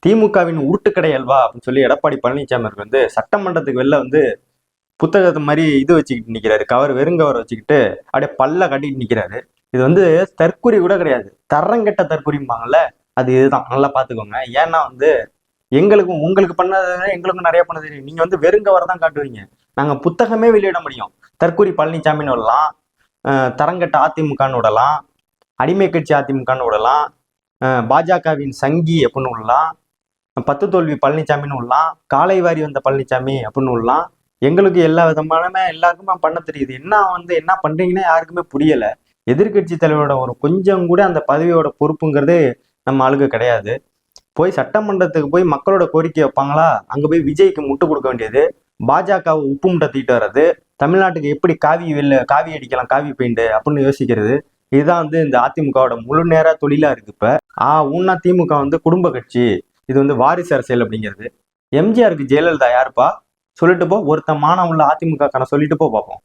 திமுகவின் உருட்டுக்கடை அல்வா அப்படின்னு சொல்லி எடப்பாடி பழனிசாமி வந்து சட்டமன்றத்துக்கு வெளில வந்து புத்தகத்தை மாதிரி இது வச்சுக்கிட்டு நிற்கிறாரு, வெறுங்கவர் வச்சுக்கிட்டு அப்படியே பல்ல கட்டிட்டு நிற்கிறாரு. இது வந்து தற்குறி கூட கிடையாது, தரங்கெட்ட தற்குறிம்பாங்கல்ல, அது இதுதான். நல்லா பார்த்துக்கோங்க. ஏன்னா வந்து எங்களுக்கும் உங்களுக்கு பண்ணது எங்களுக்கும் நிறைய பண்ண தெரியும். நீங்க வந்து வெறுங்கவரை தான் காட்டுவீங்க, நாங்க புத்தகமே வெளியிட முடியும். தற்குறி பழனிசாமின்னு விடலாம், தரங்கெட்ட அதிமுகன்னு விடலாம், அடிமை கட்சி அதிமுகன்னு விடலாம், பாஜகவின் சங்கி அப்படின்னு விடலாம், 10 தோல்வி பழனிசாமின்னு விடலாம், காலை வாரி வந்த பழனிசாமி அப்படின்னு விடலாம். எங்களுக்கு எல்லா விதமான எல்லாருக்குமே பண்ண தெரியுது. என்ன பண்றீங்கன்னா யாருக்குமே புரியல. எதிர்கட்சி தலைவரோட ஒரு கொஞ்சம் கூட அந்த பதவியோட பொறுப்புங்கிறது நம்ம ஆளுக்கு கிடையாது. போய் சட்டமன்றத்துக்கு போய் மக்களோட கோரிக்கை வைப்பாங்களா, அங்க போய் விஜய்க்கு முட்டு கொடுக்க வேண்டியது, பாஜகவை உப்பு முட்டை தீட்டு வர்றது, தமிழ்நாட்டுக்கு எப்படி காவி அடிக்கலாம், காவி பெயிண்ட் அப்படின்னு யோசிக்கிறது. இதுதான் வந்து இந்த அதிமுகவோட முழு நேர தொழிலா இருக்கு. இப்ப ஊன்னா திமுக வந்து குடும்ப கட்சி, இது வந்து வாரிசு அரசியல் அப்படிங்கிறது. எம்ஜிஆருக்கு ஜெயலலிதா யாருப்பா? சொல்லிட்டு போ, ஒருத்தன் மானம் உள்ள அதிமுக சொல்லிட்டு போ பார்ப்போம்.